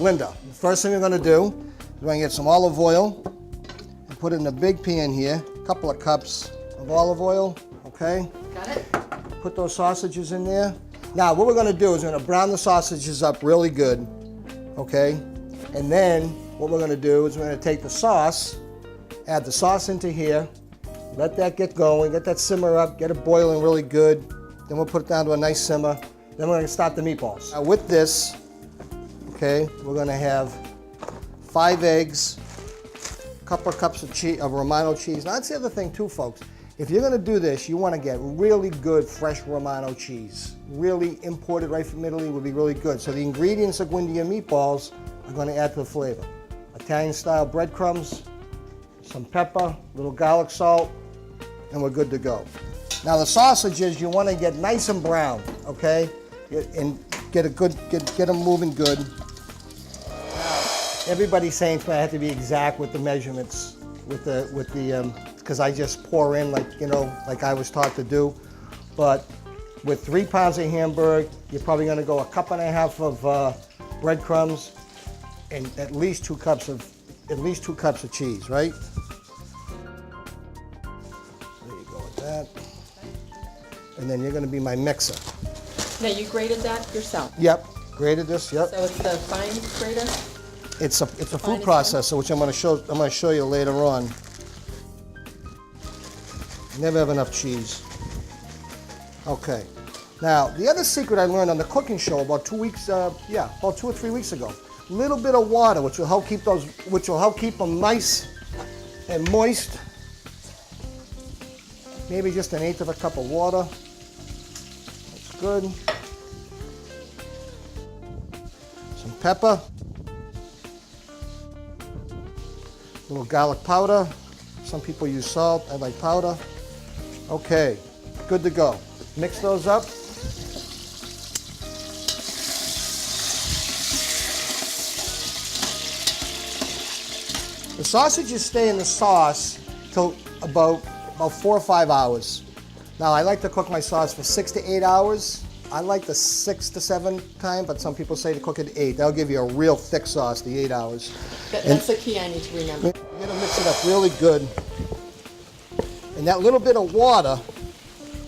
Linda, first thing we're gonna do is we're gonna get some olive oil and put it in a big pan here, a couple of cups of olive oil, okay? Got it. Put those sausages in there. Now, what we're gonna do is we're gonna brown the sausages up really good, okay? And then what we're gonna do is we're gonna take the sauce, add the sauce into here, let that get going, get that simmer up, get it boiling really good. Then we'll put it down to a nice simmer. Then we're gonna start the meatballs. Now with this, okay, we're gonna have 5 eggs, a couple of cups of cheese, of Romano cheese. Now that's the other thing too, folks. If you're gonna do this, you wanna get really good fresh Romano cheese. Really imported right from Italy would be really good. So the ingredients that go into your meatballs are gonna add to the flavor. Italian style breadcrumbs, some pepper, a little garlic salt, and we're good to go. Now the sausages you want to get nice and brown, okay, and get them moving good. Now, everybody's saying it's going to have to be exact with the measurements, because I just pour in like I was taught to do. But with 3 pounds of hamburger, you're probably going to go 1.5 cups of breadcrumbs and at least 2 cups of cheese, right? There you go with that. And then you're going to be my mixer. Now you grated that yourself? Yep, grated this. Yep. So it's the fine grater? It's a food processor, which I'm going to show you later on. Never have enough cheese. Okay. Now the other secret I learned on the cooking show about 2 or 3 weeks ago. A little bit of water, which will help keep them nice and moist. Maybe just 1/8 of a cup of water. That's good. Some pepper. A little garlic powder. Some people use salt. I like powder. Okay, good to go. Mix those up. The sausages stay in the sauce till about 4 or 5 hours. Now I like to cook my sauce for 6 to 8 hours. I like the 6 to 7 time, but some people say to cook it 8. That'll give you a real thick sauce, the 8 hours. That's the key I need to remember. You're gonna mix it up really good. And that little bit of water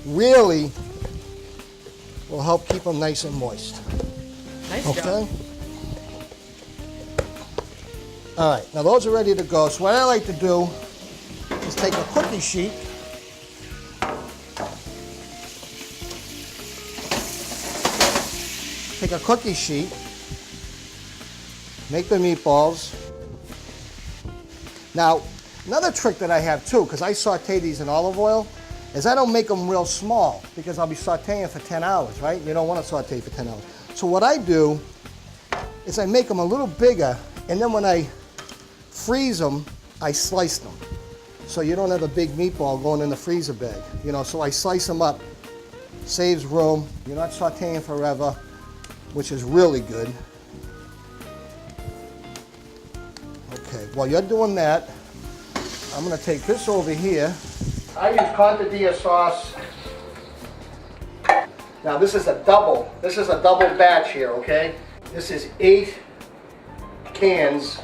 really will help keep them nice and moist. Nice okay? job. All right, now those are ready to go. So what I like to do is take a cookie sheet. Take a cookie sheet, make the meatballs. Now, another trick that I have too, because I saute these in olive oil, is I don't make them real small because I'll be sauteing for 10 hours, right? You don't want to saute for 10 hours. So what I do is I make them a little bigger, and then when I freeze them, I slice them. So you don't have a big meatball going in the freezer bag. So I slice them up. Saves room. You're not sauteing forever, which is really good. Okay, while you're doing that, I'm gonna take this over here. I use Contadilla sauce. Now this is a double batch here, okay? This is 8 cans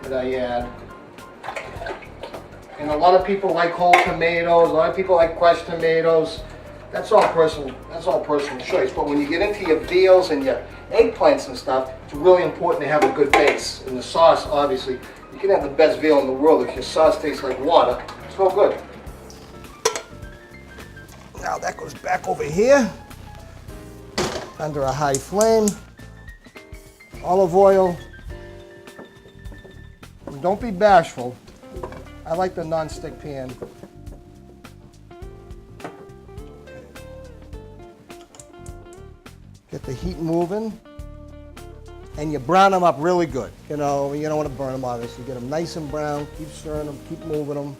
that I add. And a lot of people like whole tomatoes, a lot of people like crushed tomatoes. That's all personal choice. But when you get into your veals and your eggplants and stuff, it's really important to have a good base. And the sauce, obviously, you can have the best veal in the world if your sauce tastes like water. It's no good. Now that goes back over here, under a high flame. Olive oil. And don't be bashful. I like the non-stick pan. Get the heat moving, and you brown them up really good. You don't want to burn them, obviously. Get them nice and brown, keep stirring them, keep moving them.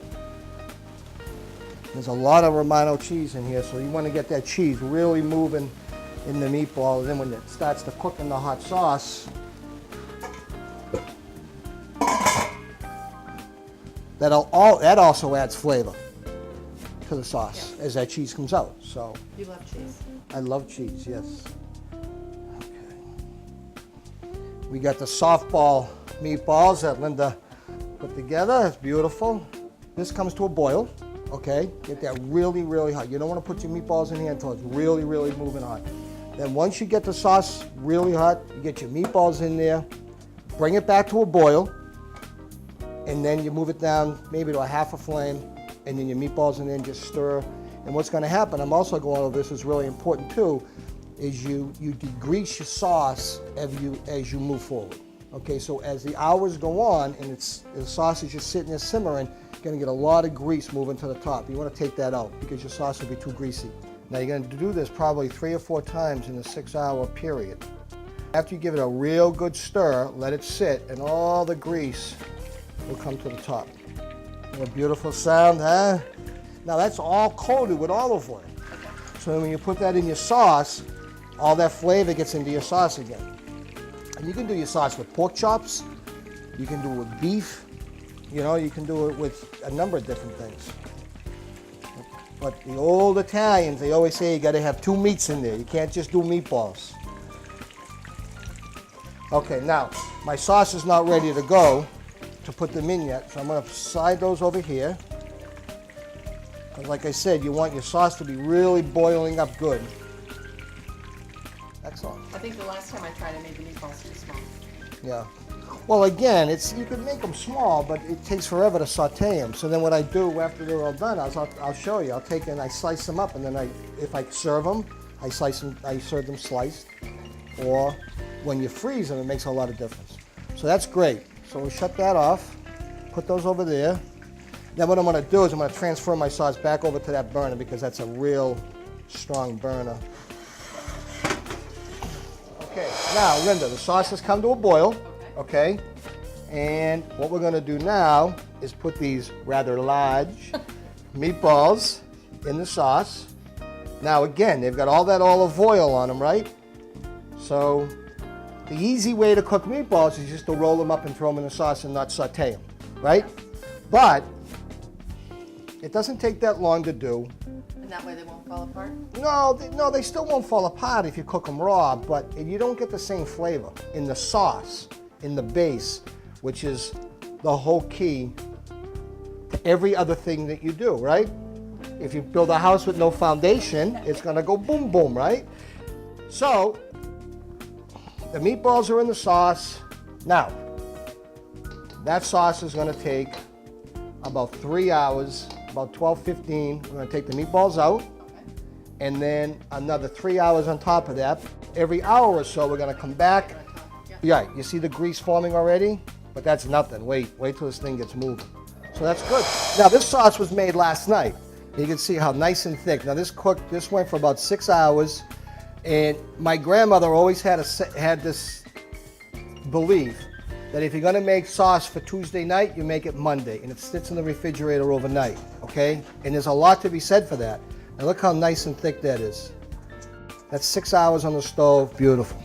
There's a lot of Romano cheese in here, so you want to get that cheese really moving in the meatball. And then when it starts to cook in the hot sauce, that also adds flavor to the sauce as that cheese comes out. So you love cheese? I love cheese, yes. Okay. We got the softball meatballs that Linda put together. It's beautiful. This comes to a boil, okay? Get that really, really hot. You don't want to put your meatballs in here until it's really, really moving hot. Then once you get the sauce really hot, you get your meatballs in there, bring it back to a boil, and then you move it down maybe to a half a flame, and then your meatballs in there and just stir. And what's going to happen, I'm also going over this, is really important too, is you degrease your sauce as you move forward. Okay, so as the hours go on and the sauce is just sitting there simmering, you're going to get a lot of grease moving to the top. You want to take that out because your sauce will be too greasy. Now you're going to do this probably 3 or 4 times in a 6-hour period. After you give it a real good stir, let it sit, and all the grease will come to the top. What a beautiful sound, huh? Now that's all coated with olive oil. So when you put that in your sauce, all that flavor gets into your sauce again. And you can do your sauce with pork chops, you can do it with beef, you know, you can do it with a number of different things. But the old Italians, they always say you gotta have 2 meats in there. You can't just do meatballs. Okay, now, my sauce is not ready to go to put them in yet, so I'm gonna slide those over here. Because like I said, you want your sauce to be really boiling up good. Excellent. I think the last time I tried, I made the meatballs too small. Yeah. Well, again, you can make them small, but it takes forever to saute them. So then what I do after they're all done, I'll show you. I'll take and I slice them up, and then if I serve them, I serve them sliced. Or when you freeze them, it makes a lot of difference. So that's great. So we'll shut that off, put those over there. Then what I'm gonna do is I'm gonna transfer my sauce back over to that burner because that's a real strong burner. Okay, now Linda, the sauce has come to a boil, okay? And what we're gonna do now is put these rather large meatballs in the sauce. Now again, they've got all that olive oil on them, right? So the easy way to cook meatballs is just to roll them up and throw them in the sauce and not saute them, right? But it doesn't take that long to do. And that way they won't fall apart? No, they still won't fall apart if you cook them raw, but you don't get the same flavor in the sauce, in the base, which is the whole key to every other thing that you do, right? If you build a house with no foundation, it's gonna go boom, boom, right? So, the meatballs are in the sauce. Now, that sauce is gonna take about 3 hours, about 12-15. We're gonna take the meatballs out, and then another 3 hours on top of that. Every hour or so, we're gonna come back. Yeah, you see the grease forming already? But that's nothing. Wait till this thing gets moving. So that's good. Now, this sauce was made last night. You can see how nice and thick. Now, this went for about 6 hours. And my grandmother always had this belief that if you're gonna make sauce for Tuesday night, you make it Monday, and it sits in the refrigerator overnight, okay? And there's a lot to be said for that. And look how nice and thick that is. That's 6 hours on the stove, beautiful.